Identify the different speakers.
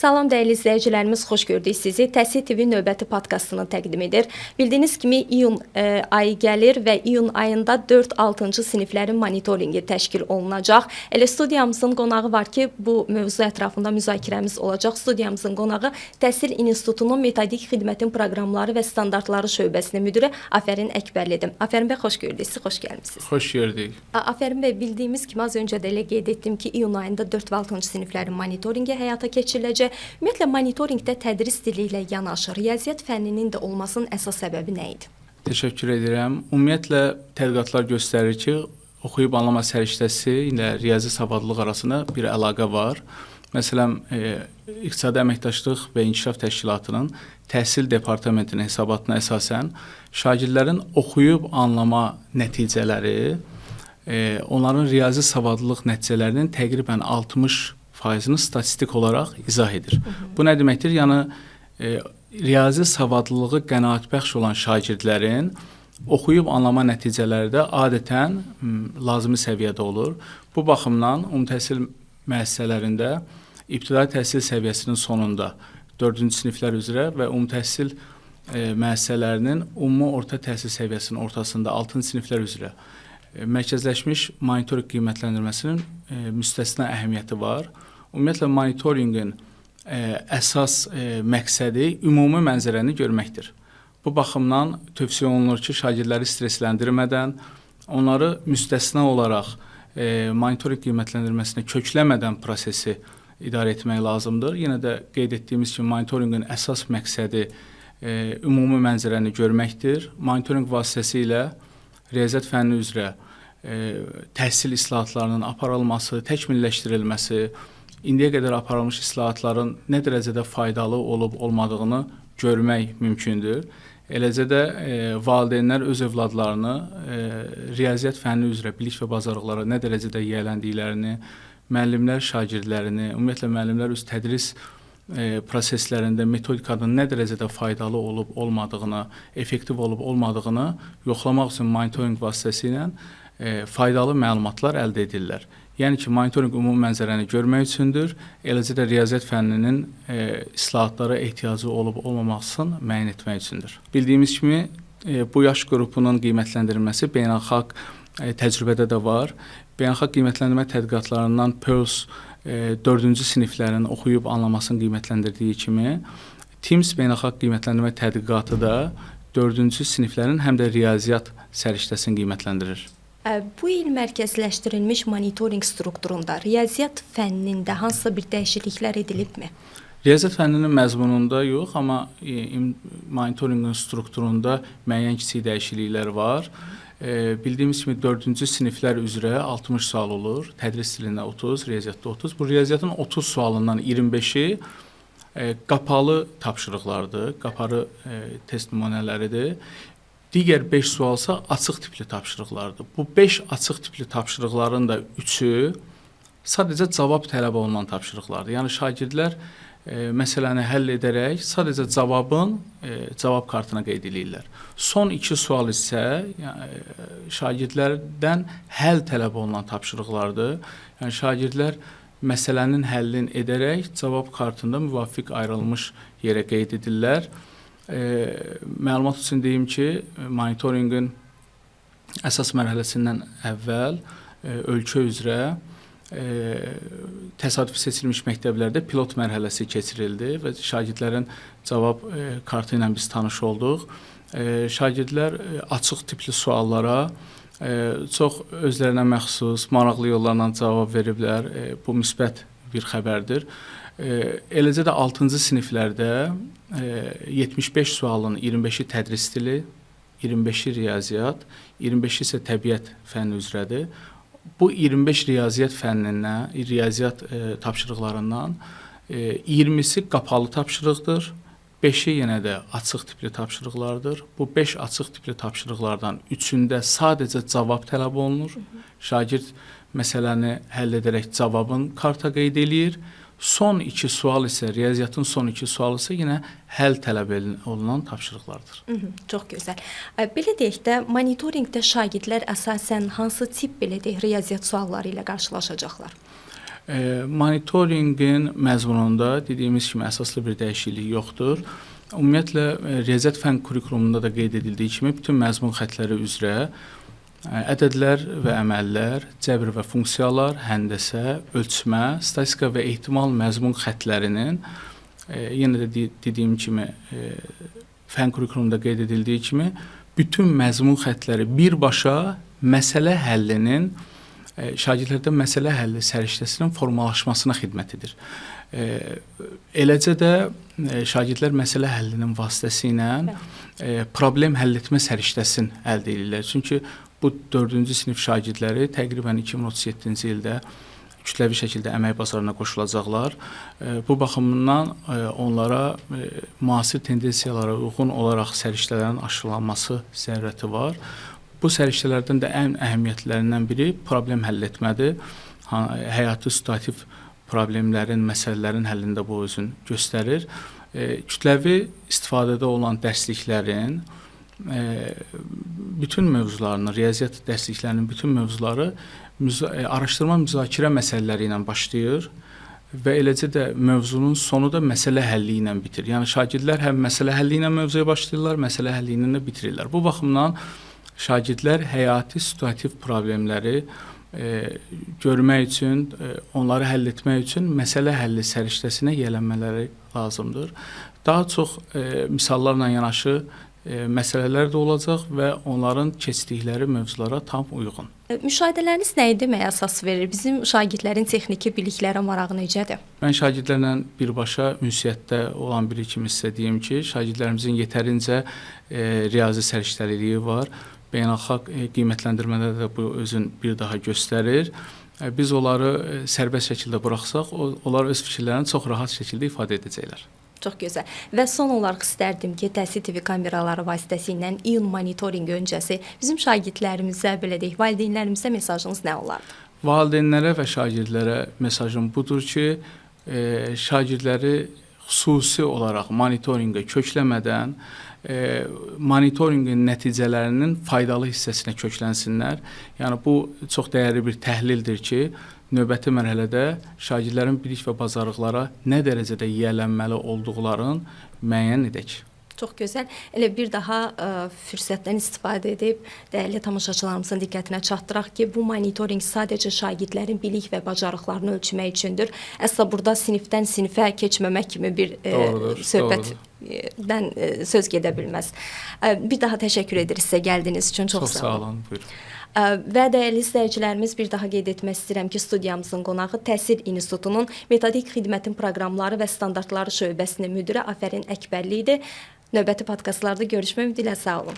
Speaker 1: Salam dəyərli izləyicilərimiz, xoş gördük sizi. Təhsil TV növbəti podkastını təqdim edir. Bildiyiniz kimi iyun ayı gəlir və iyun ayında 4-6-cı siniflərin monitorinqi təşkil olunacaq. Elə studiyamızın qonağı var ki, bu mövzu ətrafında müzakirəmiz olacaq. Studiyamızın qonağı Təhsil İnstitutunun Metodik Xidmətin Proqramları və Standartları şöbəsinin müdiri Afərin Əkbərlidir. Afərin bəy, xoş gördük. Siz xoş gəlmisiniz.
Speaker 2: Xoş gördük.
Speaker 1: Afərin bəy, bildiyimiz kimi az öncə də elə qeyd etdim ki, iyun ayında 4 və 6-cı siniflərin monitorinqi həyata keçiriləcək. Ümumiyyətlə, monitorinqdə tədris dili ilə yanaşı riyaziyyat fənninin də olmasının əsas səbəbi nə idi?
Speaker 2: Təşəkkür edirəm. Ümumiyyətlə, tədqiqatlar göstərir ki, oxuyub anlama səriştəsi ilə riyazi savadlılıq arasında bir əlaqə var. Məsələn, İqtisadi Əməkdaşlıq və İnkişaf Təşkilatının Təhsil Departamentinin hesabatına əsasən şagirdlərin oxuyub anlama nəticələri onların riyazi savadlılıq nəticələrinin təqribən 60%-ni statistik olaraq izah edir. Bu nə deməkdir? Yəni, riyazi savadlılığı qənaətbəxş olan şagirdlərin oxuyub anlama nəticələri də adətən lazımi səviyyədə olur. Bu baxımdan ümumi təhsil müəssisələrində ibtidai təhsil səviyyəsinin sonunda 4-cü siniflər üzrə və ümumi təhsil müəssisələrinin ümumi orta təhsil səviyyəsinin ortasında 6-cı siniflər üzrə mərkəzləşmiş monitorinq qiymətləndirməsinin müstəsna əhəmiyyəti var. Ümumiyyətlə, monitorinqin əsas məqsədi ümumi mənzərəni görməkdir. Bu baxımdan tövsiyə olunur ki, şagirdləri stressləndirmədən, onları müstəsna olaraq monitorinq qiymətləndirməsinə kökləmədən prosesi idarə etmək lazımdır. Yenə də qeyd etdiyimiz kimi, monitorinqin əsas məqsədi ümumi mənzərəni görməkdir. Monitorinq vasitəsilə riyaziyyat fənni üzrə təhsil islahatlarının aparılması, təkmilləşdirilməsi, indiyə qədər aparılmış islahatların nə dərəcədə faydalı olub-olmadığını görmək mümkündür. Eləcə də valideynlər öz övladlarını riyaziyyat fənni üzrə bilik və bacarıqlara nə dərəcədə yiyələndiklərini, müəllimlər şagirdlərini, ümumiyyətlə müəllimlər öz tədris proseslərində metodikanın nə dərəcədə faydalı olub-olmadığını, effektiv olub-olmadığını yoxlamaq üçün monitorinq vasitəsilə faydalı məlumatlar əldə edirlər. Yəni ki, monitorinq ümumi mənzərəni görmək üçündür, eləcə də riyaziyyat fənninin islahatlara ehtiyacı olub-olmamasını müəyyən etmək üçündür. Bildiyimiz kimi, bu yaş qrupunun qiymətləndirilməsi beynəlxalq təcrübədə də var. Beynəlxalq qiymətləndirmə tədqiqatlarından PIRLS 4-cü siniflərin oxuyub anlamasını qiymətləndirdiyi kimi, TIMSS beynəlxalq qiymətləndirmə tədqiqatı da 4-cü siniflərin həm də riyaziyyat səriştəsini qiymətləndirir.
Speaker 1: Bu il mərkəzləşdirilmiş monitorinq strukturunda riyaziyyat fənnində hansısa bir dəyişikliklər edilibmi?
Speaker 2: Riyaziyyat fənninin məzmununda yox, amma monitorinqin strukturunda müəyyən kiçik dəyişikliklər var. Bildiyimiz kimi 4-cü siniflər üzrə 60 sual olur, tədris dilində 30, riyaziyyatda 30. Bu riyaziyyatın 30 sualından 25-i qapalı tapşırıqlardır, qapalı test nümunələridir. Digər 5 sualsa açıq tipli tapşırıqlardır. Bu 5 açıq tipli tapşırıqların da 3-ü sadəcə cavab tələb olunan tapşırıqlardır. Yəni, şagirdlər məsələni həll edərək sadəcə cavab kartına qeyd edirlər. Son 2 sual isə şagirdlərdən həll tələb olunan tapşırıqlardır. Yəni, şagirdlər məsələnin həllini edərək cavab kartında müvafiq ayrılmış yerə qeyd edirlər. Məlumat üçün deyim ki, monitorinqin əsas mərhələsindən əvvəl ölkə üzrə təsadüfi seçilmiş məktəblərdə pilot mərhələsi keçirildi və şagirdlərin cavab kartı ilə biz tanış olduq. Şagirdlər açıq tipli suallara çox özlərinə məxsus, maraqlı yollarla cavab veriblər. Bu müsbət bir xəbərdir. Eləcə də 6-cı siniflərdə 75 sualın 25-i tədris dili, 25-i riyaziyyat, 25-i isə təbiət fənni üzrədir. Bu 25 riyaziyyat fənnindən, riyaziyyat tapşırıqlarından 20-si qapalı tapşırıqdır, 5-i yenə də açıq tipli tapşırıqlardır. Bu 5 açıq tipli tapşırıqlardan 3-ündə sadəcə cavab tələb olunur. Şagird məsələni həll edərək cavabın karta qeyd eləyir. Son 2 sual isə, riyaziyyatın son 2 sualı isə yenə həll tələb olunan tapşırıqlardır.
Speaker 1: Çox gözəl. Belə deyək də, monitorinqdə şagirdlər əsasən hansı tip, belə deyək, riyaziyyat sualları ilə qarşılaşacaqlar?
Speaker 2: Monitorinqin məzmununda dediyimiz kimi əsaslı bir dəyişiklik yoxdur. Ümumiyyətlə riyaziyyat fən kurikulumunda da qeyd edildiyi kimi bütün məzmun xəttləri üzrə ədədlər və əməllər, cəbr və funksiyalar, həndəsə, ölçmə, statistika və ehtimal məzmun xəttlərinin yenə də dediyim kimi fən kurikulumunda qeyd edildiyi kimi bütün məzmun xəttləri birbaşa məsələ həllinin şagirdlərdə məsələ həlli səriştəsinin formalaşmasına xidmət edir. Eləcə də şagirdlər məsələ həllinin vasitəsilə problem həll etmə səriştəsini əldə edirlər. Çünki bu 4-cü sinif şagirdləri təqribən 2037-ci ildə kütləvi şəkildə əmək bazarına qoşulacaqlar. Bu baxımdan onlara müasir tendensiyalara uyğun olaraq səriştələrin aşılanması zərurəti var. Bu səriştələrdən də ən əhəmiyyətlərindən biri problem həll etmədir. Həyati situativ problemlərin, məsələlərin həllində bu özünü göstərir. Kütləvi istifadədə olan dərsliklərin bütün mövzularını, riyaziyyat dərsliklərinin bütün mövzuları araşdırma müzakirə məsələləri ilə başlayır və eləcə də mövzunun sonu da məsələ həlli ilə bitir. Yəni şagirdlər həm məsələ həlli ilə mövzuya başlayırlar, məsələ həlli ilə də bitirirlər. Bu baxımdan şagirdlər həyati situativ problemləri görmək üçün, onları həll etmək üçün məsələ həlli səriştəsinə yiyələnmələri lazımdır. Daha çox misallarla yanaşı məsələlər də olacaq və onların keçdikləri mövzulara tam uyğun.
Speaker 1: Müşahidələriniz nə deməyə əsas verir? Bizim şagirdlərin texniki biliklərə marağı necədir?
Speaker 2: Mən şagirdlərlə birbaşa ünsiyyətdə olan biri kimi sizə deyim ki, şagirdlərimizin yetərincə riyazi səriştəliliyi var. Beynəlxalq qiymətləndirmədə də bu özünü bir daha göstərir. Biz onları sərbəst şəkildə buraxsaq, onlar öz fikirlərini çox rahat şəkildə ifadə edəcəklər.
Speaker 1: Çox gözəl. Və son olaraq istərdim ki, Təhsil TV kameraları vasitəsilə iyun monitorinqi öncəsi bizim şagirdlərimizə, belə deyək, valideynlərimizə mesajınız nə olardı?
Speaker 2: Valideynlərə və şagirdlərə mesajım budur ki, şagirdləri xüsusi olaraq monitorinqə kökləmədən monitorinqin nəticələrinin faydalı hissəsinə köklənsinlər. Yəni bu çox dəyərli bir təhlildir ki, növbəti mərhələdə şagirdlərin bilik və bacarıqlara nə dərəcədə yiyələnməli olduqlarını müəyyən edək.
Speaker 1: Çox gözəl. Elə bir daha fürsətdən istifadə edib dəyərli tamaşaçılarımızın diqqətinə çatdıraq ki, bu monitorinq sadəcə şagirdlərin bilik və bacarıqlarını ölçmək üçündür. Əsla burada sinifdən sinifə keçməmək kimi bir söhbətdən söz gedə bilməz. Bir daha təşəkkür ederiz sizə gəldiyiniz üçün. Çox sağ olun.
Speaker 2: Buyurun.
Speaker 1: Və dəyərli izləyicilərimiz, bir daha qeyd etmək istəyirəm ki, studiyamızın qonağı Təhsil İnstitutunun Metodik Xidmətin Proqramları və Standartları şöbəsinin müdiri Afərin Əkbərli idi. Növbəti podkastlarda görüşmək ümidi ilə sağ olun.